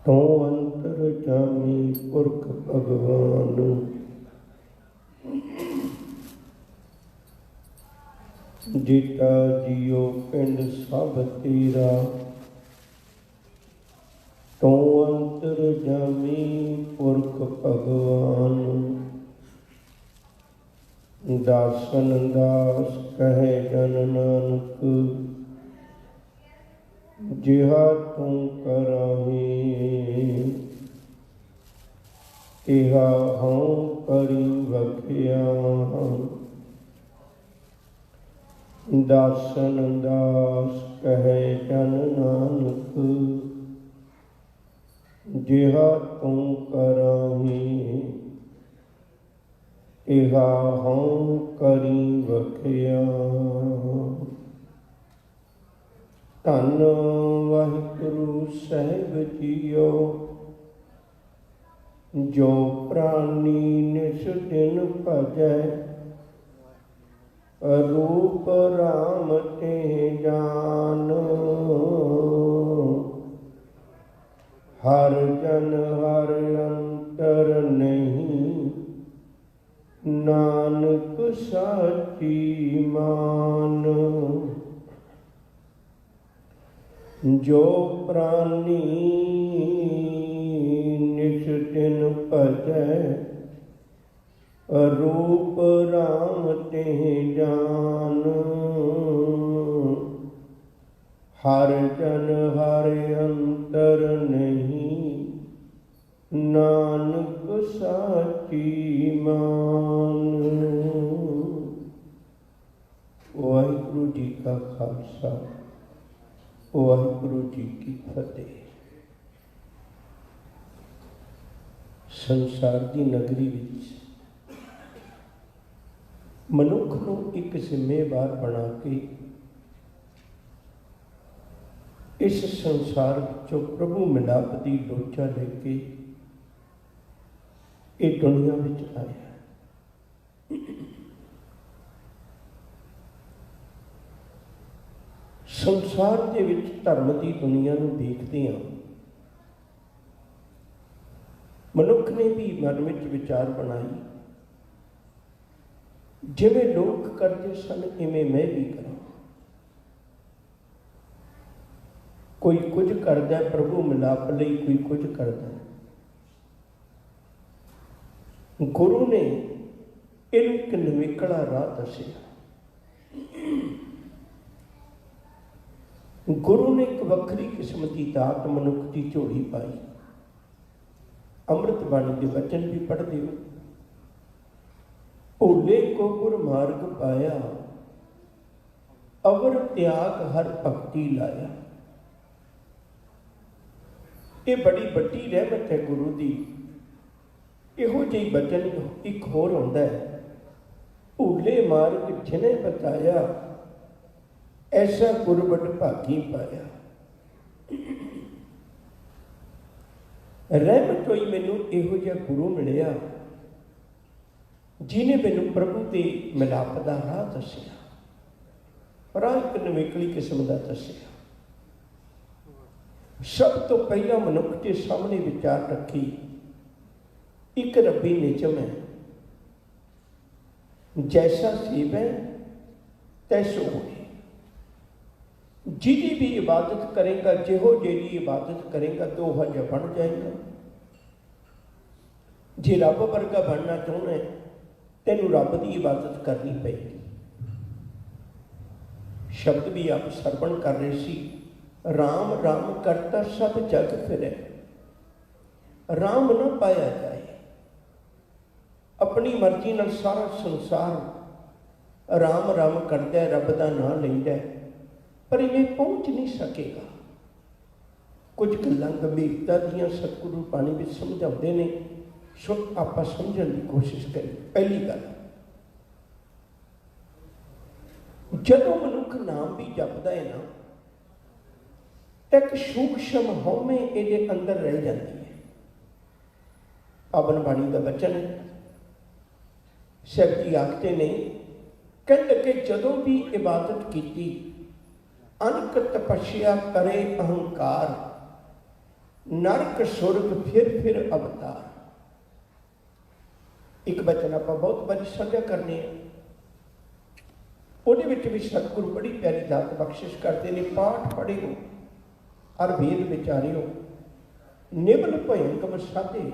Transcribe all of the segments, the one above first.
ਤੂੰ ਅੰਤਰ ਜਾਮੀ ਪੁਰਖ ਭਗਵਾਨ, ਜੀਤਾ ਜੀਓ ਪਿੰਡ ਸਭ ਤੇਰਾ। ਤੂੰ ਅੰਤਰ ਜਾਮੀ ਪੁਰਖ ਭਗਵਾਨ, ਦਾਸਨ ਦਾਸ ਕਹੇ ਜਨ ਨਾਨਕ। ਜਿਹਾ ਤੂੰ ਕਰਾਹੀ ਤਿਹਾ ਹਉ ਕਰੀ ਵਖਿਆ। ਦਾਸਨ ਦਾਸ ਕਹੇ ਜਨ ਨਾਨਕ, ਜਿਹਾ ਤੂੰ ਕਰਾਹੀ ਤਿਹਾ ਹਉ ਕਰੀ ਵਖਿਆ। ਧੰਨ ਵਾਹਿਗੁਰੂ ਸਾਹਿਬ ਜੀਓ, ਜੋ ਪ੍ਰਾਨੀ ਨਿਸ ਦਿਨ ਭਜੈ। ਰੂਪ ਰਾਮ ਤੇ ਜਾਨ, ਹਰ ਜਨ ਹਰ ਅੰਤਰ ਨਹੀਂ। ਨਾਨਕ ਸਾਚੀ ਮਾਨ, ਜੋ ਪ੍ਰਾਨੀ ਨਿਸ ਦਿਨ ਭਜੈ। ਰੂਪ ਰਾਮ ਤੇ ਜਾਨ, ਹਰ ਜਨ ਹਰ ਅੰਤਰ ਨਹੀਂ। ਨਾਨਕ ਸਾਚੀ ਮਾਨ। ਵਾਹਿਗੁਰੂ ਜੀ ਕਾ ਖਾਲਸਾ, ਵਾਹਿਗੁਰੂ ਜੀ ਕੀ ਫਤਿਹ। ਸੰਸਾਰ ਦੀ ਨਗਰੀ ਵਿੱਚ ਮਨੁੱਖ ਨੂੰ ਇੱਕ ਜ਼ਿੰਮੇਵਾਰ ਬਣਾ ਕੇ ਇਸ ਸੰਸਾਰ ਵਿੱਚੋਂ ਪ੍ਰਭੂ ਮਿਲਾਪ ਦੀ ਲੋਚਾ ਲੈ ਕੇ ਇਹ ਦੁਨੀਆ ਵਿੱਚ ਆਇਆ। ਸੰਸਾਰ ਦੇ ਵਿੱਚ ਧਰਮ ਦੀ ਦੁਨੀਆ ਨੂੰ ਦੇਖਦੇ ਹਾਂ, ਮਨੁੱਖ ਨੇ ਵੀ ਮਨ ਵਿੱਚ ਵਿਚਾਰ ਬਣਾਈ, ਜਿਵੇਂ ਲੋਕ ਕਰਦੇ ਸਨ ਇਵੇਂ ਮੈਂ ਵੀ ਕਰਾਂ। ਕੋਈ ਕੁਝ ਕਰਦਾ ਪ੍ਰਭੂ ਮਿਲਾਪ ਲਈ, ਕੋਈ ਕੁਝ ਕਰਦਾ। ਗੁਰੂ ਨੇ ਇਹਨੂੰ ਇੱਕ ਨਿਵੇਕਲਾ ਰਾਹ ਦੱਸਿਆ। ਗੁਰੂ ਨੇ ਇੱਕ ਵੱਖਰੀ ਕਿਸਮ ਦੀ ਦਾਤ ਮਨੁੱਖ ਦੀ ਝੋਲੀ ਪਾਈ। ਅੰਮ੍ਰਿਤ ਬਾਣੀ ਦੇ ਵਚਨ ਵੀ ਪੜ੍ਹਦੇ ਹੋ। ਓਲੇ ਕੋ ਗੁਰ ਮਾਰਗ ਪਾਇਆ, ਅਵਰ ਤਿਆਗ ਹਰ ਭਗਤੀ ਲਾਇਆ। ਇਹ ਬੜੀ ਵੱਡੀ ਰਹਿਮਤ ਹੈ ਗੁਰੂ ਦੀ। ਇਹੋ ਜਿਹੀ ਬਚਨ ਇੱਕ ਹੋਰ ਹੁੰਦਾ ਹੈ, ਓਲੇ ਮਾਰਗ ਜਿਨੇ ਬਤਾਇਆ, ਐਸਾ ਗੁਰਬਟ ਭਾਗੀ ਪਾਇਆ। ਰਹਿਮਤ ਹੋਈ ਮੈਨੂੰ ਇਹੋ ਜਿਹਾ ਗੁਰੂ ਮਿਲਿਆ, ਜਿਹਨੇ ਮੈਨੂੰ ਪ੍ਰਭੂ ਦੇ ਮਿਲਾਪ ਦਾ ਰਾਹ ਦੱਸਿਆ। ਰਾਹ ਇੱਕ ਨਿਵੇਕਲੀ ਕਿਸਮ ਦਾ ਦੱਸਿਆ। ਸਭ ਤੋਂ ਪਹਿਲਾਂ ਮਨੁੱਖ ਦੇ ਸਾਹਮਣੇ ਵਿਚਾਰ ਰੱਖੀ, ਇੱਕ ਰੱਬੀ ਨਿਯਮ ਹੈ, ਜੈਸਾ ਸੇਵੈ ਤੈਸੋ ਹੋਏ। ਜਿਹਦੀ ਵੀ ਇਬਾਦਤ ਕਰੇਗਾ, ਜਿਹੋ ਜਿਹੀ ਇਬਾਦਤ ਕਰੇਗਾ ਤਾਂ ਉਹ ਜਿਹਾ ਬਣ ਜਾਏਗਾ। ਜੇ ਰੱਬ ਵਰਗਾ ਬਣਨਾ ਚਾਹੁੰਦਾ ਹੈ, ਤੈਨੂੰ ਰੱਬ ਦੀ ਇਬਾਦਤ ਕਰਨੀ ਪਏਗੀ। ਸ਼ਬਦ ਵੀ ਆਪ ਸਰਵਣ ਕਰ ਰਹੇ ਸੀ, ਰਾਮ ਰਾਮ ਕਰਤਾ ਸਭ ਜਗ ਫਿਰੈ। ਰਾਮ ਨਾ ਪਾਇਆ ਜਾਏ, ਆਪਣੀ ਮਰਜ਼ੀ ਨਾਲ ਸਾਰਾ ਸੰਸਾਰ ਰਾਮ ਰਾਮ ਕਰਦਾ, ਰੱਬ ਦਾ ਨਾਂ ਲੈਂਦਾ, ਪਰ ਇਹ ਪਹੁੰਚ ਨਹੀਂ ਸਕੇਗਾ। ਕੁਝ ਗੱਲਾਂ ਗੰਭੀਰਤਾ ਦੀਆਂ ਸਤਿਗੁਰੂ ਬਾਣੀ ਵਿੱਚ ਸਮਝਾਉਂਦੇ ਨੇ, ਸੋ ਆਪਾਂ ਸਮਝਣ ਦੀ ਕੋਸ਼ਿਸ਼ ਕਰੀਏ। ਪਹਿਲੀ ਗੱਲ, ਜਦੋਂ ਮਨੁੱਖ ਨਾਮ ਵੀ ਜਪਦਾ ਹੈ ਨਾ, ਇੱਕ ਸੂਖਸ਼ਮ ਹਉਮੈ ਇਹਦੇ ਅੰਦਰ ਰਹਿ ਜਾਂਦੀ ਹੈ। ਪਾਵਨ ਬਾਣੀ ਦਾ ਬਚਨ ਹੈ, ਸਾਹਿਬ ਜੀ ਆਖਦੇ ਨੇ, ਕਹਿੰਦੇ ਕਿ ਜਦੋਂ ਵੀ ਇਬਾਦਤ ਕੀਤੀ, ਅਨਕ ਤਪੱਸਿਆ ਕਰੇ ਅਹੰਕਾਰ, नरक सुरग फिर अवतार। एक वचन आप बहुत बारी साझा करने ਉਹਦੇ ਵਿੱਚ भी सतगुरु बड़ी प्यारी दात बख्शिश करते हैं। पाठ पढ़ियो और वेद विचारियो, निबल भयंक वसादे,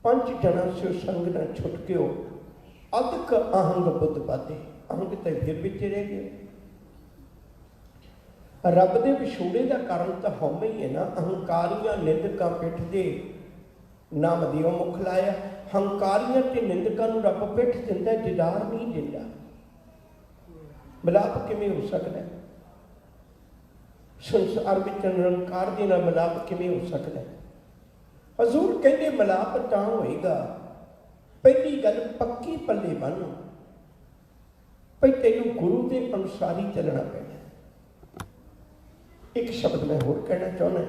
पंच जना से संग न छुटकियो, अदक आहंग बुद्ध बाते। आहंग तो फिर बिच रह गए। रब दे विछोड़े का कारण तो हौमे ही है ना। अहंकारियां निंदकां पिठ दे नाम दिओ मुख लाया। हंकारियां ते निंदकां नूं रब पिठ दिंदा, दीदार नहीं दिंदा। मिलाप किवें हो सकता है? संसार में निरंकार दे नाल मिलाप किवें हो सकता है? हजूर कहते मिलाप तां होएगा, पहली गल पक्की पल्ले बन भाई तैनूं गुरु के अनुसार ही चलना पैना। एक शब्द मैं होर कहना चाहना,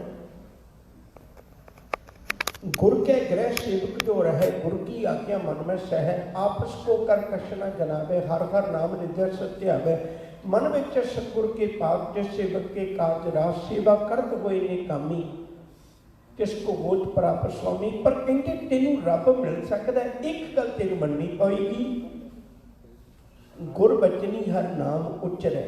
गुर के गृह सेवक जो रहे, गुरु की आज्ञा मन में सह, आपस को कर कशना जनावे, हर हर नाम निधर सत्यावे। मन में सतगुर के पाप जिस सेवक के काज रास, सेवा करत होए ने कामी, किसको बोझ प्राप्त स्वामी। पर कहते तेनू रब मिल सकता है, एक गल तेन मननी पएगी, गुर बचनी हर नाम उच्चरै।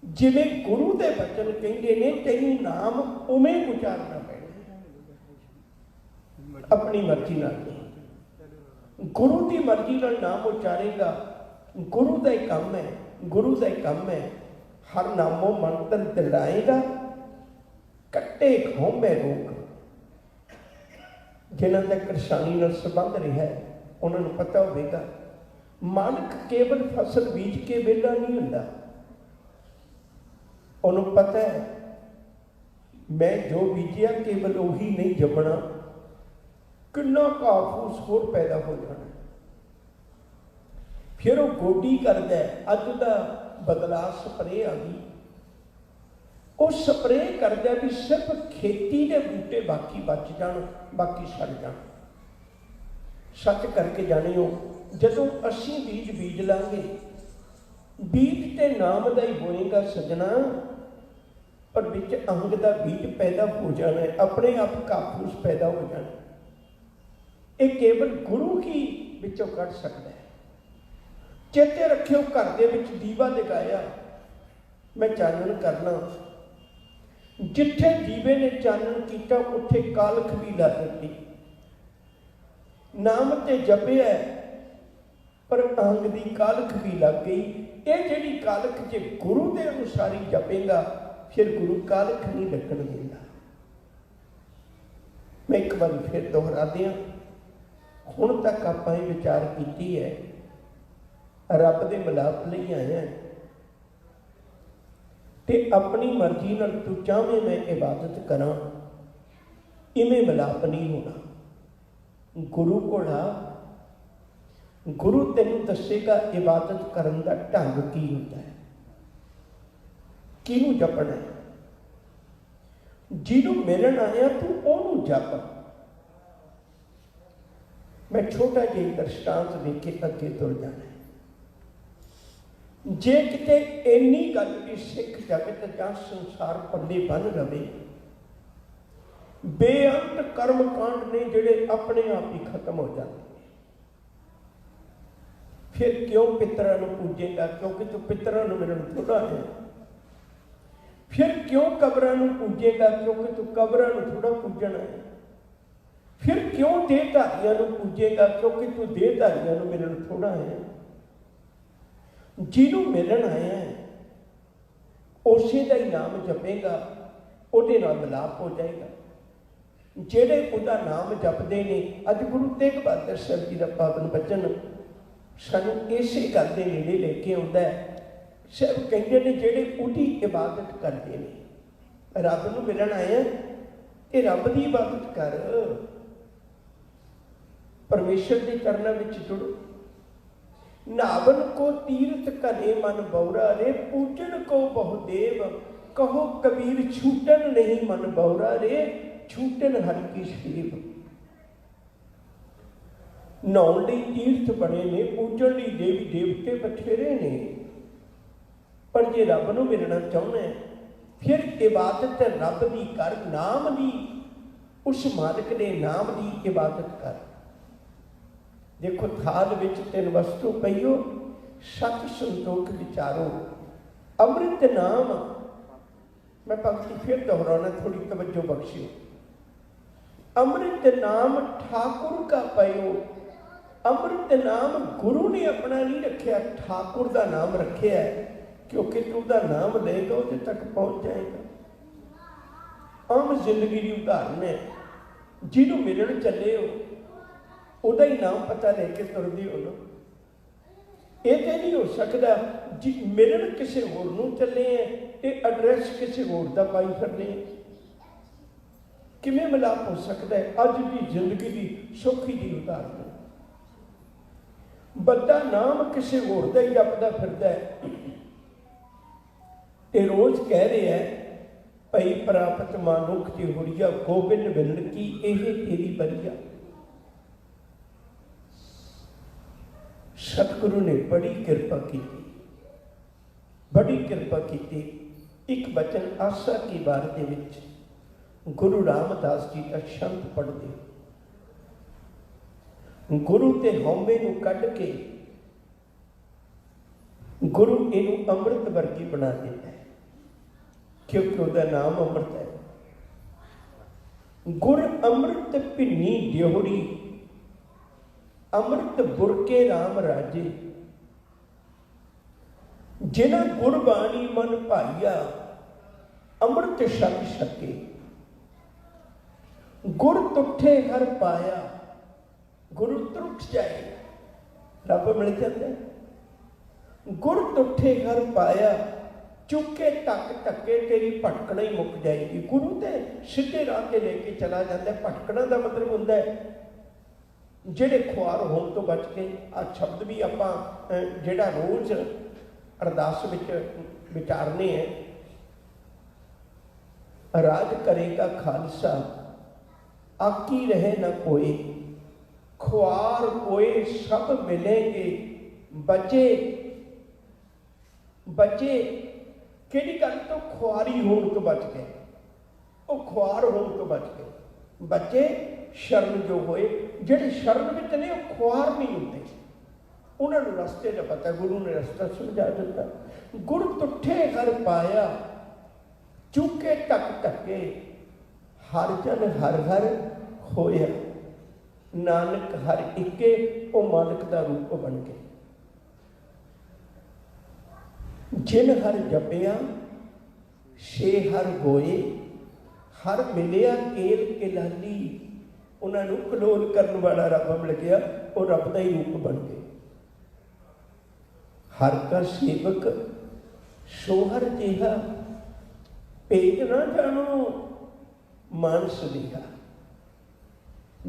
जिवें गुरु के बचन कहते ने तेनू नाम उवें उचारना पैना, अपनी मर्जी नाल नहीं। गुरु की मर्जी नाल नाम उचारेगा, गुरु का ही काम है, गुरु का ही काम है। हर नामों मंत्र दृढ़ाएगा, कट्टे खौंबे रोग। जिन्हां दा किसानी नाल संबंध रहा है उन्होंने पता होगा, मालिक केवल फसल बीज के वेला नहीं हुंदा। उन्होंने पता है मैं जो बीजिया केवल उही नहीं जमना, किन्ना घाह फूस होर पैदा हो जाना। फिर वो गोडी करता है, अज का बदला स्प्रे आ गई, वो स्प्रे करता भी सिर्फ खेती के बूटे बाकी बच जान, बाकी सड़ जान। सच करके जाने हो, जदों असी बीज बीज लांगे, बीज ते नाम का ही होएगा सजना, पर विच अंग का बीज पैदा हो जाना है, अपने आप घाह फूस पैदा हो जाना। ये केवल गुरु ही विचों कढ़ सकता है। चेते रखियो, घर दे विच दीवा जगाया, मैं चानन करना, जिथे दीवे ने चानन किया उत्थे कालख भी ला दी। नाम ते जपिया पर अंग की कालख भी लग गई। ये जिहड़ी कालख जे गुरु के अनुसार ही जपेगा, फिर गुरु कालख नहीं लगन देगा। मैं एक बार फिर दोहरा दियां, हुण तक आपां ये विचार कीती है, रब दे मिलाप लई आए हैं ते अपनी मर्जी नाल तू चाहे मैं इबादत करा, इवें मिलाप नहीं होना। गुरु कोला, गुरु तेनू दसेगा इबादत करन दा ढंग की होता है, किनू जपना है। जिनू मिलन आया तू ओनू जप। मैं छोटा जिहा दृष्टांत देके अगे तुर जाना है। जे किते इन्नी गल भी सिख जगत जां संसार पल्ले बन रहे, बेअंत कर्म कांड ने जिहड़े अपने आप ही खत्म हो जाते। फिर क्यों पितरां नूं पूजेगा, क्योंकि तू पितरां नूं मिलन थोड़ा है। फिर क्यों कबरां नूं पूजेगा, क्योंकि तू कबरां नूं थोड़ा पूजना है। फिर क्यों देहधारियां नूं पूजेगा, क्योंकि तू देहधारियां नूं मिलन थोड़ा है। जिन्हों मिलन आया है उसे का ही नाम जपेगा, उहदे नाल मिलाप हो जाएगा। जेड़े उहदा नाम जपते हैं, अज गुरु तेग बहादुर साहब जी का पावन बचन सानू इसे गल के नेड़े लेके आउंदा है। साहब कहते हैं जेड़े उहदी इबादत करते हैं, रब नूं मिलन आया ते रब की इबादत कर, परमेश्वर के चरणों में जुड़ो। नावन को तीर्थ घने मन बौरा रे, पूजन को बहुदेव, कहो कबीर छूटन नहीं मन बौरा रे, छूटन हर की सेव। नहाउण लई तीर्थ बने ने, पूजन लई देवी देवते बथेरे ने, पर जे रब नूं मिलना चाहुंदा है फिर इबादत रब दी कर, नाम दी, उस मालिक ने नाम दी इबादत कर। देखो थाल विच तीन वस्तु पईओ, सच संतोख विचारो, अमृत नाम। मैं पंक्ति फिर दोहराना, थोड़ी तवज्जो बख्शियो। अमृत नाम ठाकुर का पयो। अमृत नाम गुरु ने अपना नहीं रखा, ठाकुर का नाम रखे है, क्योंकि तू उसका नाम लेगा उस तक पहुंच जाएगा। आम जिंदगी की उदाहरण है, जिन्हों मिलन चले हो उदा ही नाम पता लेके तुरदे हो ना। ये तो नहीं हो सकता जी मिलन किसी होर नूं चले हैं तो एड्रैस किसी होर दा पाई फिरने हैं। किवें मिलाप हो सकता है? अज की जिंदगी की सौखी जी उदाहरण है। बंदा नाम किसी होर दा ही जपदा फिरदा है ते रोज कह रहे हैं भई प्राप्त मानुख जी हुरिया, गोबिंद मिलन की यह तेरी बरिया। सतगुरु ने बड़ी कृपा की, बड़ी कृपा की। एक बचन आसा की बार दे विच गुरु रामदास जी का शब्द पढ़ते, गुरु ते हौमे नूं कढ के गुरु इनू अमृत वर्गी बना देता है, क्योंकि उसका नाम अमृत है। गुर अमृत भिन्नी ड्योहड़ी, अमृत बुरके राम राजे। जिन्हां गुरबाणी मन भाईया, अमृत छक छके। गुर तुठे हर पाया, गुरु त्रुट जाए रब मिल जाता है। गुर तुठे हर पाया, चुके तक टके तेरी भटकना ही मुक जाएगी। गुरु तो सीधे राह के लेके चला जाता है। भटकना का मतलब होता है ਜਿਹੜੇ खुआर होने तो बच के। आ शब्द भी आप ਜਿਹੜਾ रोज अरदास विच विचारने हैं, राज करेगा खालसा आकी रहे न कोई, खुआर कोई सब मिलेंगे बचे। बचे किहड़ी गल तो? खुआरी होने तो बच गए, वो खुआर होने तो बच गए। बचे शरण जो होए, ਜਿਹੜੇ शरण ਵਿੱਚ ਨੇ ਉਹ खुआर नहीं होते, उन्होंने रस्ते का पता, गुरु ने रस्ता समझा दिता। गुर तुठे हर पाया, चुके टक टके, हर जन हर हर होया। नानक हर इके, वो मालिक का रूप बन गए। जिन हर जपिया छे हर होए, हर मिलिया केल किलाली। उन्होंने कलोल करने वाला रब मिल गया, वो रब का ही रूप बन गए। हर का सेवक सोहर जिहा, भेद ना जानो मानस दिहा।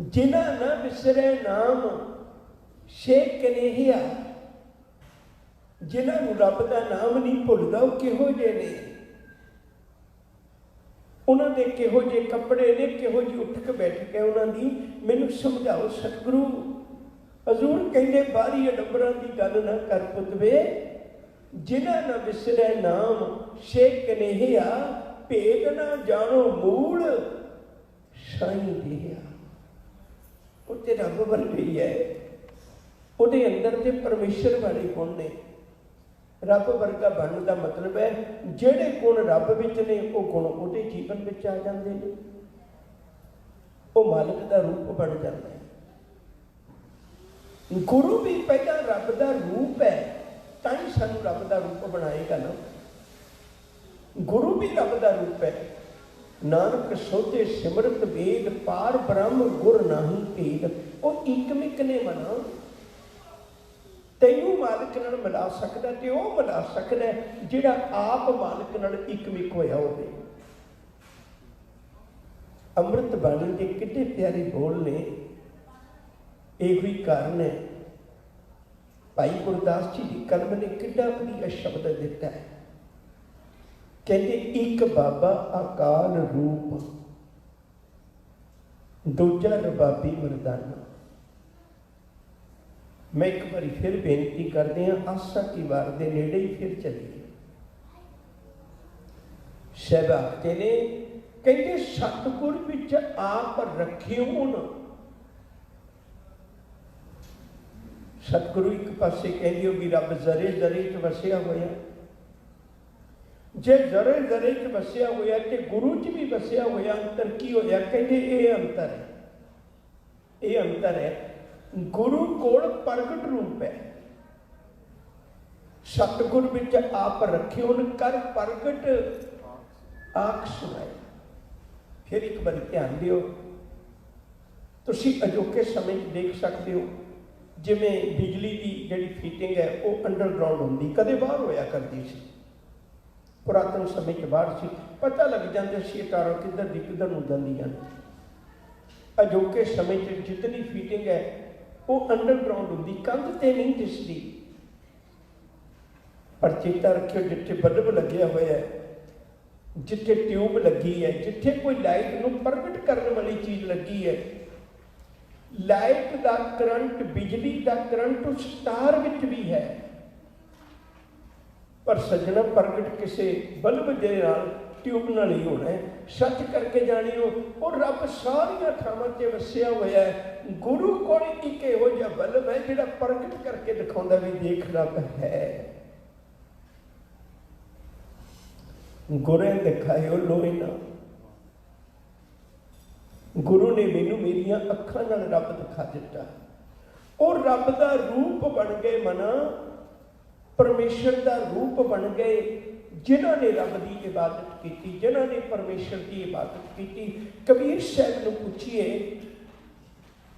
जिन्हा ना विसरे नाम छे कनेहिया, जिन्हों रब का नाम नहीं भुलता वो किहो जे ने, उन्होंने किहो जे कपड़े ने, किहो जी उठ के बैठ के उन्होंने मैनू समझाओ सतगुरु। हजूर कहते बाहरी अडंबरां की गल ना कर पुतवे, जिन्हां ना विसरे नाम छे कनेहिया, भेद ना जानो मूल साईं दिया। उत्ते रब वर्गे ही है, उहदे अंदर ते परमेश्वर वाले गुण ने। रब वर्गा बनने का मतलब है जेड़े गुण रब विच ने वो गुण उहदे जीवन विच आ जाते हैं, वो मालिक का रूप बन जाता है। गुरु भी पहला रब का रूप है, तां ही सानू रब का रूप बनाएगा ना। गुरु भी रब का रूप है। नानक सोते सिमरत वेद, पार ब्रह्म गुर नाही भेद। वो इकमिक ने मना, तैनू मालिक नाल मिला सकता ते वो मिला सकता जिहड़ा आप मालिक नाल इकमिक होया होवे। अमृत बाणी के कितने प्यारे बोल ने, एक ही कारण है। भाई गुरदास जी की कलम ने कितना वधिया शब्द दिता है। कहते एक बाबा अकाल रूप, दूजा रबाबी मरदाना। मैं एक बार फिर बेनती करते हैं, आसा की वार के नेड़े ही फिर चलिए। ਸਾਹਿਬ ਆਖਦੇ ਨੇ, ਕਹਿੰਦੇ ਸਤਿਗੁਰ ਵਿੱਚ ਆਪ ਰੱਖਿਓਨ। ਸਤਿਗੁਰੂ ਇੱਕ ਪਾਸੇ ਕਹਿੰਦੇ ਹੋ ਵੀ ਰੱਬ ਜ਼ਰੇ ਜ਼ਰੇ 'ਚ ਵਸਿਆ ਹੋਇਆ। ਜੇ ਜ਼ਰੇ ਜ਼ਰੇ 'ਚ ਵਸਿਆ ਹੋਇਆ ਤੇ ਗੁਰੂ 'ਚ ਵੀ ਵਸਿਆ ਹੋਇਆ, ਅੰਤਰ ਕੀ ਹੋਇਆ? ਕਹਿੰਦੇ ਇਹ ਅੰਤਰ ਹੈ, ਇਹ ਅੰਤਰ ਹੈ। ਗੁਰੂ ਕੋਲ ਪ੍ਰਗਟ ਰੂਪ ਹੈ, ਸਤਿਗੁਰ ਵਿੱਚ ਆਪ ਰੱਖਿਓਨ ਕਰ ਪ੍ਰਗਟ ਆਖ ਸੁਣਾਏ। ਫਿਰ ਇੱਕ ਵਾਰੀ ਧਿਆਨ ਦਿਓ, ਤੁਸੀਂ ਅਜੋਕੇ ਸਮੇਂ 'ਚ ਦੇਖ ਸਕਦੇ ਹੋ ਜਿਵੇਂ ਬਿਜਲੀ ਦੀ ਜਿਹੜੀ ਫਿਟਿੰਗ ਹੈ ਉਹ ਅੰਡਰਗਰਾਊਂਡ ਹੁੰਦੀ, ਕਦੇ ਬਾਹਰ ਹੋਇਆ ਕਰਦੀ ਸੀ। ਪੁਰਾਤਨ ਸਮੇਂ 'ਚ ਬਾਹਰ ਸੀ, ਪਤਾ ਲੱਗ ਜਾਂਦਾ ਸੀ ਤਾਰਾਂ ਕਿੱਧਰ ਦੀ ਕਿੱਧਰ ਨੂੰ ਜਾਂਦੀਆਂ। ਅਜੋਕੇ ਸਮੇਂ 'ਚ ਜਿਤਨੀ ਫਿਟਿੰਗ ਹੈ ਉਹ ਅੰਡਰਗਰਾਊਂਡ ਹੁੰਦੀ, ਕੰਧ ਤੇ ਨਹੀਂ ਦਿਸਦੀ। ਪਰ ਚੇਤਾ ਰੱਖਿਓ, ਜਿੱਥੇ ਬਲਬ ਲੱਗਿਆ ਹੋਇਆ ਹੈ, ਜਿੱਥੇ ਟਿਊਬ ਲੱਗੀ ਹੈ, ਜਿੱਥੇ ਕੋਈ ਲਾਈਟ ਨੂੰ ਪ੍ਰਗਟ ਕਰਨ ਵਾਲੀ ਚੀਜ਼ ਲੱਗੀ ਹੈ, ਲਾਈਟ ਦਾ ਕਰੰਟ, ਬਿਜਲੀ ਦਾ ਕਰੰਟ ਉਸ ਤਾਰ ਵਿੱਚ ਵੀ ਹੈ। ਪਰ ਸੱਜਣਾ, ਪ੍ਰਗਟ ਕਿਸੇ ਬਲਬ ਦੇ ਨਾਲ, ਟਿਊਬ ਨਾਲ ਹੀ ਹੋਣਾ ਹੈ। ਸੱਚ ਕਰਕੇ ਜਾਣਿਓ, ਉਹ ਰੱਬ ਸਾਰੀਆਂ ਥਾਵਾਂ 'ਤੇ ਵਸਿਆ ਹੋਇਆ ਹੈ। ਗੁਰੂ ਕੋਲ ਇੱਕ ਇਹੋ ਜਿਹਾ ਬਲਬ ਹੈ ਜਿਹੜਾ ਪ੍ਰਗਟ ਕਰਕੇ ਦਿਖਾਉਂਦਾ ਵੀ ਦੇਖ ਰੱਬ ਹੈ। ਗੁਰੇ ਦਿਖਾਇਓ ਲੋਈ ਨਾ। ਗੁਰੂ ਨੇ ਮੈਨੂੰ ਮੇਰੀਆਂ ਅੱਖਾਂ ਨਾਲ ਰੱਬ ਦਿਖਾ ਦਿੱਤਾ। ਉਹ ਰੱਬ ਦਾ ਰੂਪ ਬਣ ਗਏ, ਮਨਾ ਪਰਮੇਸ਼ਰ ਦਾ ਰੂਪ ਬਣ ਗਏ। ਜਿਨ੍ਹਾਂ ਨੇ ਰੱਬ ਦੀ ਇਬਾਦਤ ਕੀਤੀ, ਜਿਨ੍ਹਾਂ ਨੇ ਪਰਮੇਸ਼ਰ ਦੀ ਇਬਾਦਤ ਕੀਤੀ। ਕਬੀਰ ਸਾਹਿਬ ਨੂੰ ਪੁੱਛੀਏ,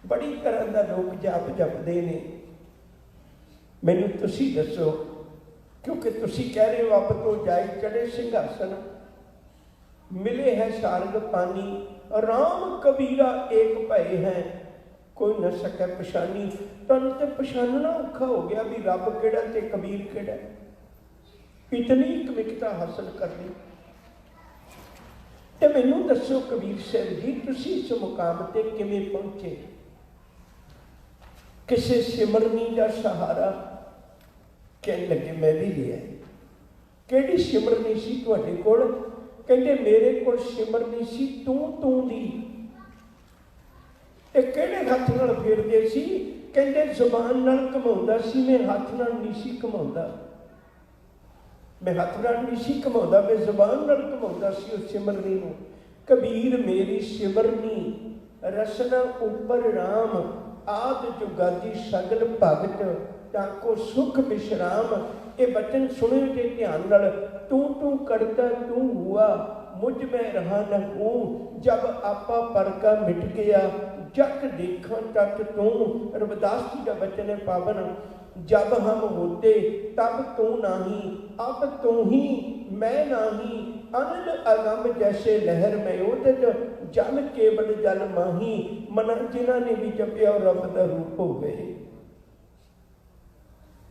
ਬੜੀ ਤਰ੍ਹਾਂ ਦਾ ਲੋਕ ਜਾਪ ਜਪਦੇ ਨੇ, ਮੈਨੂੰ ਤੁਸੀਂ ਦੱਸੋ, ਕਿਉਂਕਿ ਤੁਸੀਂ ਕਹਿ ਰਹੇ ਹੋ ਅੱਬ ਤੋਂ ਜਾਈ ਚੜੇ ਸਿੰਘਾਸਨ, ਮਿਲੇ ਹੈ ਸਾਰਗ ਪਾਨੀ, ਰਾਮ ਕਬੀਰਾ ਏਕ ਭਏ ਹੈ, ਕੋਈ ਨਾ ਸਕੇ ਪਛਾਨੀ। ਤੁਹਾਨੂੰ ਤੇ ਪਛਾਨਣਾ ਔਖਾ ਹੋ ਗਿਆ ਵੀ ਰੱਬ ਕਿਹੜਾ ਤੇ ਕਬੀਰ ਕਿਹੜਾ। ਇਤਨੀ ਇਕਮਿਕਤਾ ਹਾਸਲ ਕਰਨੀ। ਤੇ ਮੈਨੂੰ ਦੱਸੋ ਕਬੀਰ ਸਾਹਿਬ ਜੀ, ਤੁਸੀਂ ਇਸ ਮੁਕਾਮ ਤੇ ਕਿਵੇਂ ਪਹੁੰਚੇ? ਕਿਸੇ ਸਿਮਰਨੀ ਦਾ ਸਹਾਰਾ? ਕਹਿਣ ਲੱਗੇ ਮੈਂ ਵੀ ਲਿਆ। ਕਿਹੜੀ ਸਿਮਰਨੀ ਸੀ ਤੁਹਾਡੇ ਕੋਲ? ਕਹਿੰਦੇ ਮੇਰੇ ਕੋਲ ਸਿਮਰਨੀ ਸੀ ਤੂੰ ਦੀ। ਇਹ ਕਿਹੜੇ ਹੱਥ ਨਾਲ ਫੇਰਦੇ ਸੀ? ਕਹਿੰਦੇ ਜ਼ੁਬਾਨ ਨਾਲ ਘਮਾਉਂਦਾ ਸੀ, ਮੈਂ ਹੱਥ ਨਾਲ ਨਹੀਂ ਸੀ ਘਮਾਉਂਦਾ। ਮੈਂ ਹੱਥ ਨਾਲ ਨਹੀਂ ਸੀ ਘਮਾਉਂਦਾ, ਮੈਂ ਜ਼ੁਬਾਨ ਨਾਲ ਘਮਾਉਂਦਾ ਸੀ ਉਸ ਸਿਮਰਨੀ ਨੂੰ। ਕਬੀਰ ਮੇਰੀ ਸਿਮਰਨੀ ਰਸਨਾ ਉੱਪਰ ਰਾਮ, ਆਦ ਜੁਗਾਦੀ ਸਗਲ ਭਗਤ, ਤਾਕੋ ਸੁਖ ਵਿਸ਼ਰਾਮ। ਇਹ ਬਚਨ ਸੁਣਿਓ ਜੇ ਧਿਆਨ ਨਾਲ। ਤੂੰ ਕਰਤਾ ਤੂੰ ਹੁਆ, ਮੁਝ ਮੈਂ ਰਹਾ ਨ ਹੂੰ, ਜਬ ਆਪਾ ਪਰਕਾ ਮਿਟ ਗਿਆ, ਜਗ ਦੇਖਾਂ ਤਤ ਤੂੰ। ਰਵਿਦਾਸ ਜੀ ਦਾ ਬਚਨ ਹੈ ਪਾਵਨ। ਜਬ ਹਮ ਹੋਤੇ ਤਬ ਤੂੰ ਨਹੀਂ, ਅਬ ਤੂੰ ਹੀ ਮੈਂ ਨਹੀਂ, ਅਨਲ ਅਗਮ ਜੈਸੇ ਲਹਿਰ ਮੈਂ ਉਦਜ, ਜਲ ਕੇਵਲ ਜਲ ਮਾਹੀ। ਮਨਾਂ ਜਿਨ੍ਹਾਂ ਨੇ ਵੀ ਜਪਿਆ ਉਹ ਰੱਬ ਦਾ ਰੂਪ ਹੋ ਗਏ,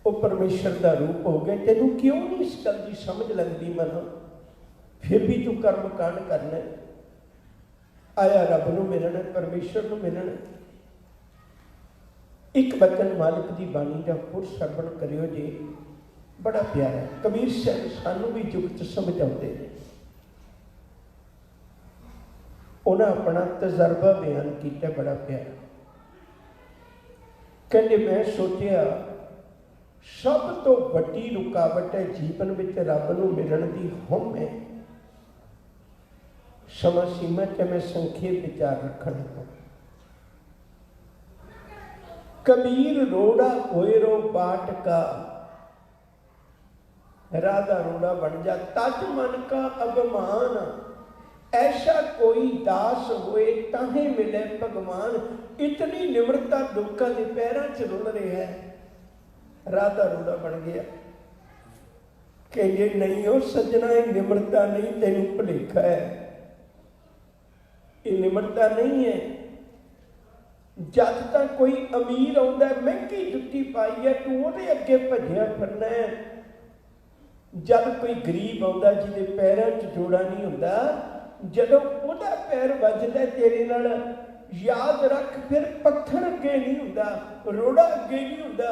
ਉਹ ਪਰਮੇਸ਼ਰ ਦਾ ਰੂਪ ਹੋ ਗਏ। ਤੈਨੂੰ ਕਿਉਂ ਨਹੀਂ ਇਸ ਗੱਲ ਦੀ ਸਮਝ ਲੱਗਦੀ ਮਨ? ਫਿਰ ਵੀ ਤੂੰ ਕਰਮ ਕਾਂਡ ਕਰਨਾ, ਆਇਆ ਰੱਬ ਨੂੰ ਮਿਲਣਾ, ਪਰਮੇਸ਼ਰ ਨੂੰ ਮਿਲਣਾ। ਇੱਕ ਬਚਨ ਮਾਲਕ ਦੀ ਬਾਣੀ ਦਾ ਪੁਰ ਸਰਵਣ ਕਰਿਓ ਜੀ, ਬੜਾ ਪਿਆਰਾ। ਕਬੀਰ ਸਾਹਿਬ ਸਾਨੂੰ ਵੀ ਜੁਗਤ ਸਮਝਾਉਂਦੇ ਨੇ। ਉਹਨਾਂ ਆਪਣਾ ਤਜਰਬਾ ਬਿਆਨ ਕੀਤਾ, ਬੜਾ ਪਿਆਰਾ। ਕਹਿੰਦੇ ਮੈਂ ਸੋਚਿਆ ਸਭ ਤੋਂ ਵੱਡੀ ਰੁਕਾਵਟ ਹੈ ਜੀਵਨ ਵਿੱਚ ਰੱਬ ਨੂੰ ਮਿਲਣ ਦੀ ਹਉਮੈ ਹੈ। ਸਮਾਂ ਸੀਮਾ 'ਚ ਮੈਂ ਸੰਖੇਪ ਵਿਚਾਰ ਰੱਖਣਾ। कबीर रोड़ा कोयरो बाट का, राधा रोड़ा बन जा, तज मन का अभिमान, ऐसा कोई दास होए ताहे मिले भगवान। इतनी निम्रता लोगों के पैरों च रुल रहा है। राधा रोड़ा बन गया। कहिए नहीं हो सजना, ये निम्रता नहीं, तेन भुलेखा है, ये निम्रता नहीं है। जब तक कोई अमीर आता महंगी जुत्ती पाई है तू वो अगे भजया फिरना है। जब कोई गरीब आता जिहदे पैरों च जोड़ा नहीं होंदा, जदों उहदा पैर वजदा तेरे नाल, याद रख फिर पत्थर अगे नहीं होंदा, रोड़ा अगे नहीं होंदा।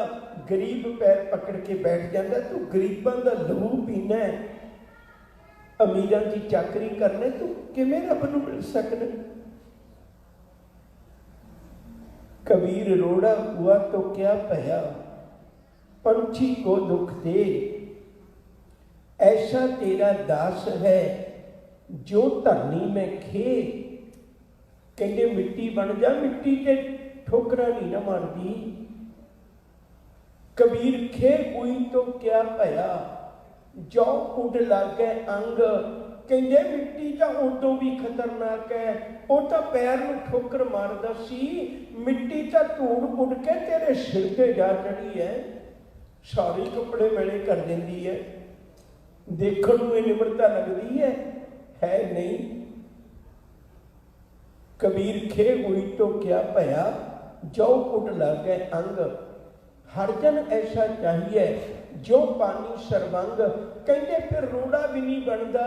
गरीब पैर पकड़ के बैठ जाता, तू गरीबां दा लहू पीना है। अमीरां की चाकरी करने तू किवें रब नूं मिल सकना। कबीर रोड़ा हुआ तो क्या भया, पंछी को दुख दे, ऐसा तेरा दास है जो धरनी में खे। कहते मिट्टी बन जा, मिट्टी ते ठोकरा नहीं ना मारदी। कबीर खे हुई तो क्या भया, जो उड लागे अंग। कहते मिट्टी तो उदों भी खतरनाक है, वो तो पैर में ठोकर मारदा सी, मिट्टी तो धूड़ उड़ के तेरे सिर ते जा चढ़ी है, सारे कपड़े मैले कर देंदी है। देखण नूं निमरता लगती है नहीं। कबीर खे हुई तो क्या भया, जो उड लागे अंग। हरजन ऐसा चाहिए जो पानी सरबंग। कहते फिर रोड़ा भी नहीं बनता,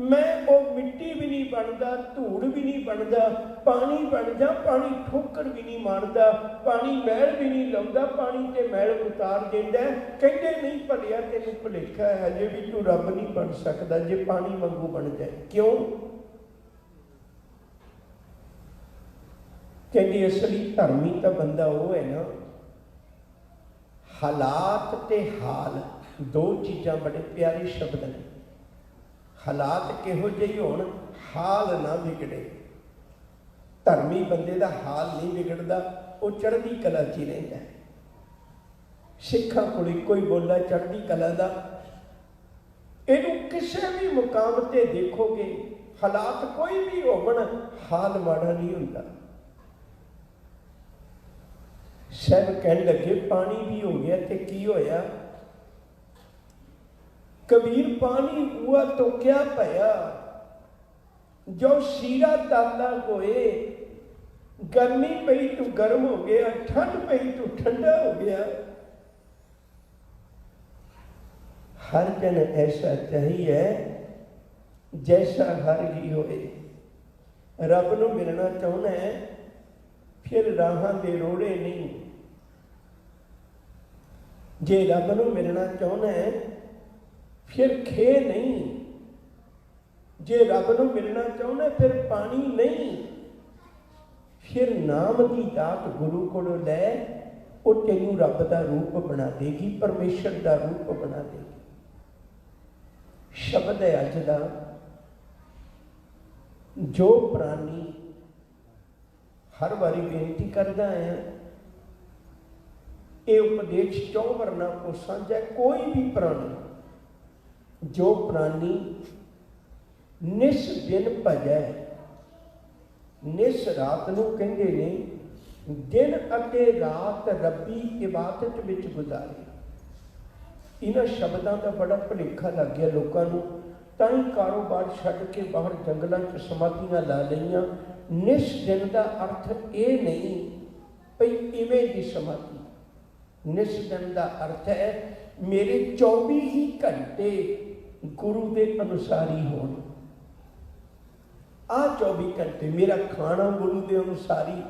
मैं वो मिट्टी भी नहीं बनता, धूड़ भी नहीं बनता, पानी बन जा, पानी ठोकर भी नहीं मारता, पानी मैल भी नहीं लाउंदा, पानी ते मैल उतार देंदा। कहते नहीं भलिया तेनू भुलेखा है, हजे भी तू रब नहीं बन सकता जे पानी वांगू बन जाए। क्यों? कहते असली धर्मी तो बंदा वो है ना, हालात ते हाल दो चीज़ां बड़े प्यारे शब्द ने। हालात किहो जिहे होण, हाल ना बिगड़े। धर्मी बंदे दा हाल नहीं बिगड़दा, वो चढ़दी कला च ही रहिंदा है। सिखां कोल इक्को ही बोला चढ़दी कला दा। इहनूं किसी भी मुकाम ते देखोगे, हालात कोई भी होवन, हाल माड़ा नहीं हुंदा। सब कहन लगे पानी भी हो गया तो की होया। कबीर पानी हुआ तो क्या भया, जो शीरा ताला होए। गर्मी पई तो गर्म हो गया, ठंड पई तो ठंडा हो गया। हर जन ऐसा चाहिए जैसा हर ही होए। रब नूं मिलना चाहुंदा है, फिर राहां दे रोड़े नहीं। जे रब नूं मिलना चाहुंदा है फिर खे नहीं। जे रब नूं मिलना चाहुंदा फिर पानी नहीं। फिर नाम की दात गुरु कोलों लै, वो तेनू रब का रूप बना देगी, परमेश्वर का रूप बना देगी। शब्द है अज का, जो प्राणी हर बारी बेनती करदा है, ये उपदेश 4 वर्णा को साझा। कोई भी प्राणी, जो प्राणी निस दिन भजै, निस रात नूं कहंदे ने, दिन अते रात रब्बी इबादत विच गुजारे। इन्हां शब्दां दा बड़ा भुलेखा लग गया लोकां नूं, तां ही कारोबार छड्ड के बाहर जंगलों च समाधियां ला लईआं। निस दिन का अर्थ ये नहीं भई इवें दी समाधि। निस दिन का अर्थ है मेरे 24 ही घंटे गुरु के अनुसार ही होण। आ 24 घंटे मेरा खाना गुरु के अनुसारी,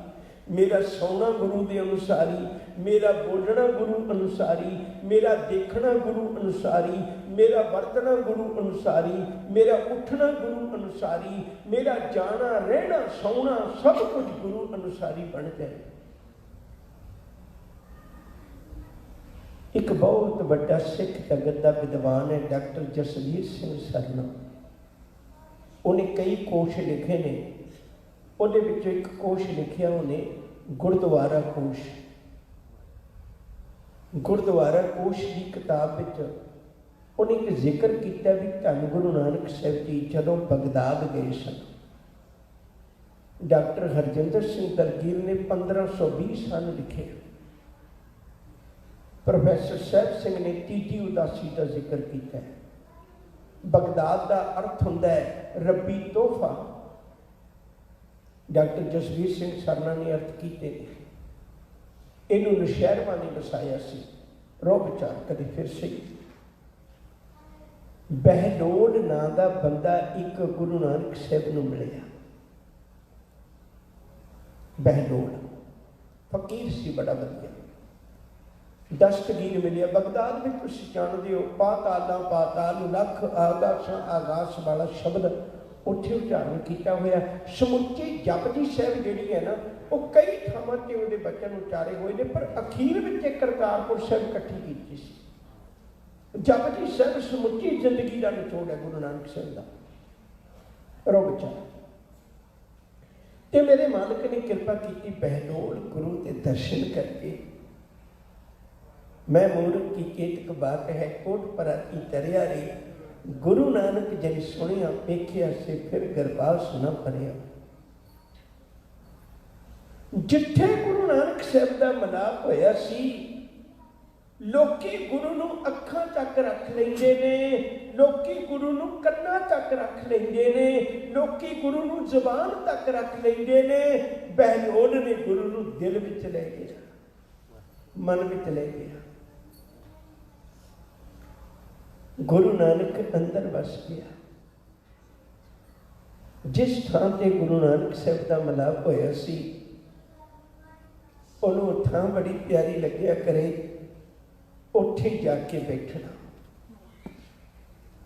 मेरा सौना गुरु के अनुसारी, मेरा बोलना गुरु अनुसारी, मेरा देखना गुरु अनुसारी, मेरा वरतना गुरु अनुसारी, मेरा उठना गुरु अनुसारी, मेरा जाना रहना सौना सब कुछ गुरु अनुसारी बन जाए। एक बहुत बड़ा सिख जगत का विद्वान है डॉक्टर जसवीर सिंह सरना। उन्हें कई कोश लिखे ने, उहदे विचों एक कोश लिखिया उन्हें गुरुद्वारा कोश। गुरुद्वारा कोश की किताब विच उन्हें एक जिक्र किया भी धन गुरु नानक साहब जी जदों बगदाद गए सन। डॉक्टर हरजिंदर सिंह दरगीर ने 1520 सन लिखे। प्रोफैसर साहब सिंह ने तीजी उदासी का जिक्र किया है। बगदाद का अर्थ होंदा है रब्बी तोहफा। डॉक्टर जसवीर सिंह सरना ने अर्थ किए। इनू नशहरवा ने वसाया सी। रो विचार कभी फिर से। बहलोल नां दा बंदा एक गुरु नानक साहब नूं मिलिया। बहलोल फकीर सी, बड़ा वधिया। दस्तगीर मिले। बगदाद में तुम जानते हो, पाताला पाताल लख आकाश आकाश वाला शब्द उत्थे उच्चारण किया हुआ। समुची जपजी साहब जी है ना, वो कई थावां ते उहदे बचन उच्चारे हुए ने, पर अखीर में एक करतारपुर साहब इकट्ठी की सी। जपजी साहब समुची जिंदगी का निचोड़ है गुरु नानक साहब का रो विचार। तो मेरे मालिक ने कृपा की, बहलोल गुरु के दर्शन करके मैं मूर्ख की केतक बात है, कोट पराती तरिया रे, गुरु नानक जन सुनिया पेखिया से फिर गरबास न भरिया। जिथे गुरु नानक साहब का मिलाप होया सी, लोकी गुरु नूं अखां तक रख लेंदे ने, लोकी गुरु नूं कन्नां तक रख लेंदे ने, लोकी गुरु नूं ज़बान तक रख लेंदे ने। बहलोल ने गुरु नूं दिल विच ले गया, मन विच ले गया। गुरु नानक अंदर वस गया। जिस थां ते गुरु नानक साहब का मिलाप होया सी, उन्होंने थां बड़ी प्यारी लग्या करे, उत्थे जाके बैठना।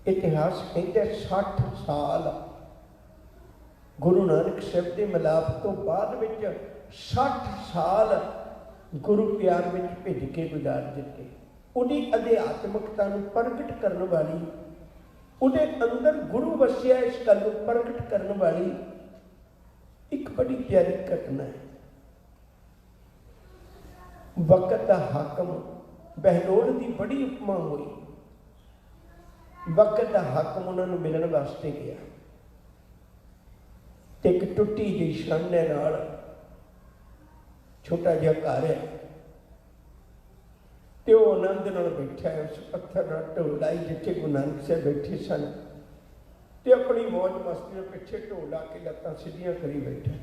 इतिहास कहता 60 साल गुरु नानक साहब के मिलाप तो बाद विच 60 साल गुरु प्यार में भिज के गुजार दिते। उहदी अध्यात्मकता नूं प्रगट करने वाली, उहदे अंदर गुरु वसिया इस गल नूं प्रगट करने वाली एक बड़ी प्यारी घटना है। वक्त का हाकम बहलोल की बड़ी उपमा हुई। वक्त का हाकम उन्होंने मिलने वास्ते गया, तो एक टुटी जी शाने नाल छोटा जिहा घर है, तो आनंद नाल बैठा है उस पत्थर ढोल लाई जिथे गुरु नानक साहब बैठे सन, तो अपनी मौज मस्ती पिछे ढोल ला के लत्तां सीधियां करी बैठा।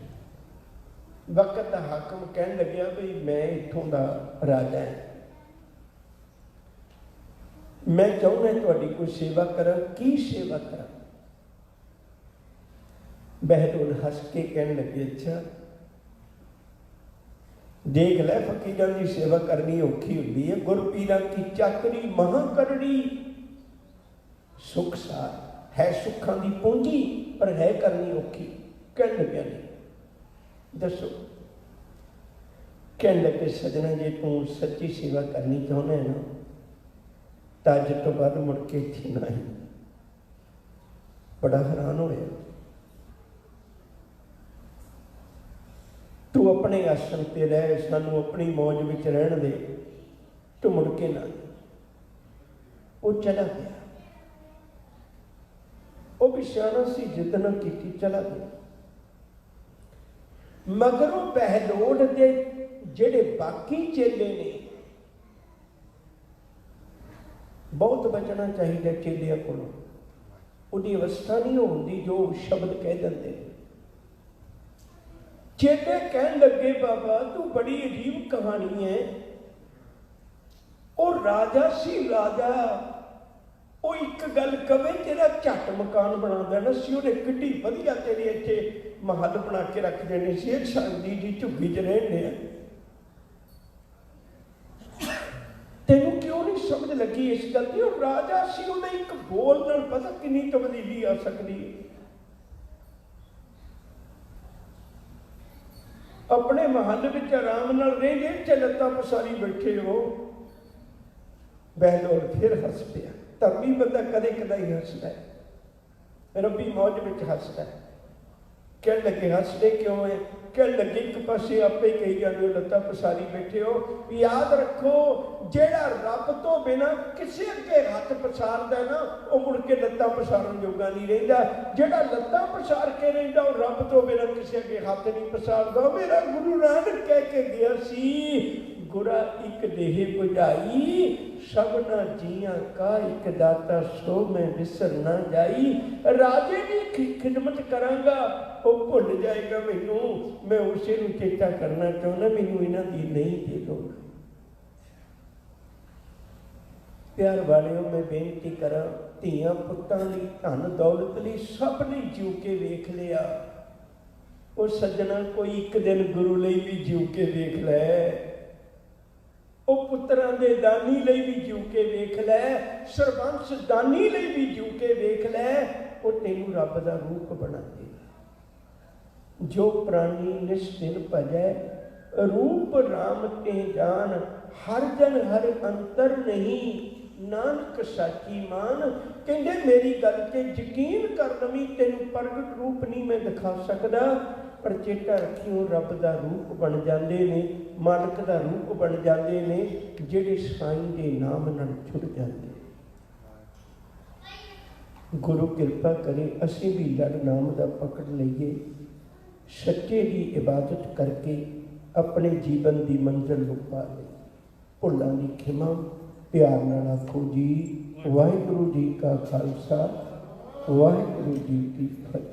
वक्त का हाकम कहन लग्या भी मैं इत्थों दा राजा है, मैं चाहुंदा तुहाडी कोई सेवा करा। की सेवा करा? बहलोल हस के कहन लगे, अच्छा देख लै, फकीरां की सेवा करनी औखी हुंदी है, गुरपीरां की चाकरी महा करनी सुख सार है, सुखां की पूंजी पर है करनी औखी। कहन लग्या नहीं दसो। कहन लगे, सजना जे तू सच्ची सेवा करनी चाहुंदा है ना, तां अज तो बाद मुड़ के इत्थे ना ही। बड़ा हैरान होया। तू अपने आसन पर रह, सानू अपनी मौज में रहन दे, तो मुड़ के ना। वो चला गया। वो भी सियाना सी, जिद ना की, चला गया। मगरों बहलोल दे जेड़े बाकी चेले ने, बहुत बचना चाहिए चेलिया को। उहदी अवस्था नहीं होंदी जो शब्द कह देंगे। चेले कहन लगे, बाबा तू बड़ी अजीब कहानी है। और राजा सी, राजा वो एक गल कवे तेरा झट मकान बना देना सी, उन्हें किड्डी वधिया तेरे इत्थे महल बना के रख देने से, शांति जी झुग्गी च रहने। तेनू क्यों नहीं समझ लगी इस गल की? और राजा सी, उन्हें एक बोल नाल पता कितनी तब्दीली आ सकती है। अपने महल में आराम नाल रहिंदे, च लत्तां पसारी बैठे हो। बहलोल फिर हस पिया। धर्मी बंदा कदे कदा ही हसदा है, रब्बी मौज में हसदा है। कह लगे हसदे क्यों है? कह लगे एक पासे आपे कही जाते हो, लत्तां पसारी बैठे हो। याद रखो, जेड़ा रब तो बिना किसी अगे हथ पसारदा है ना, वो मुड़ के लत्तां पसारन जोगा नहीं रहिंदा। जेड़ा लत्तां पसार के रहिंदा, वो रब तो बिना किसी अगे हथ नहीं पसारदा। मेरा गुरु नानक कह के गया सी, गुरा एक देह बुझाई, सबना जियां का एक दाता, सो मैं विसर ना जाई। राजे की खिदमत करांगा, वो भुल जाएगा मैनू, मैं उसे नूं चेता करना चाहुंदा, मैनू इन्हां दी नहीं दे दो। प्यार वालियों, मैं बेनती करा, धीआं पुत्तां लई, धन दौलत लई, सब ने जीव के वेख लिया। वो सज्जना कोई एक दिन गुरु लई भी जीव के वेख लै। ਉਹ ਪੁੱਤਰਾਂ ਦੇ ਦਾਨੀ ਲਈ ਵੀ ਜੀਉ ਕੇ ਵੇਖ ਲੈ, ਸਰਬੰਸ ਦਾਨੀ ਲਈ ਵੀ ਜੀਉ ਕੇ ਵੇਖ ਲੈ, ਉਹ ਤੈਨੂੰ ਰੱਬ ਦਾ ਰੂਪ ਬਣਾ ਦੇਗਾ। ਜੋ ਪ੍ਰਾਣੀ ਨਿਸ਼ਚਿਲ ਭਜੈ ਰੂਪ ਰਾਮ ਤੇ ਜਾਨ, ਹਰ ਜਨ ਹਰ ਅੰਤਰ ਨਹੀਂ ਨਾਨਕ ਸਾਚੀ ਮਾਨ। ਕਹਿੰਦੇ ਮੇਰੀ ਗੱਲ ਤੇ ਯਕੀਨ ਕਰ ਲਵੀਂ, ਤੈਨੂੰ ਪ੍ਰਗਟ ਰੂਪ ਨਹੀਂ ਮੈਂ ਦਿਖਾ ਸਕਦਾ, ਪਰ ਚੇਤਾ ਰੱਖਿਓ ਰੱਬ ਦਾ ਰੂਪ ਬਣ ਜਾਂਦੇ ਨੇ, ਮਾਲਕ ਦਾ ਰੂਪ ਬਣ ਜਾਂਦੇ ਨੇ ਜਿਹੜੇ ਸਾਈਂ ਦੇ ਨਾਮ ਨਾਲ ਜੁੜ ਜਾਂਦੇ। ਗੁਰੂ ਕਿਰਪਾ ਕਰੇ ਅਸੀਂ ਵੀ ਲੜ ਨਾਮ ਦਾ ਪਕੜ ਲਈਏ, ਸੱਚੇ ਦੀ ਇਬਾਦਤ ਕਰਕੇ ਆਪਣੇ ਜੀਵਨ ਦੀ ਮੰਜ਼ਿਲ ਨੂੰ ਪਾ ਲਈਏ। ਭੁੱਲਾਂ ਦੀ ਖਿਮਾ ਪਿਆਰ ਨਾਲ ਆਖੋ ਜੀ। ਵਾਹਿਗੁਰੂ ਜੀ ਕਾ ਖਾਲਸਾ, ਵਾਹਿਗੁਰੂ ਜੀ ਕੀ ਫਤਿਹ।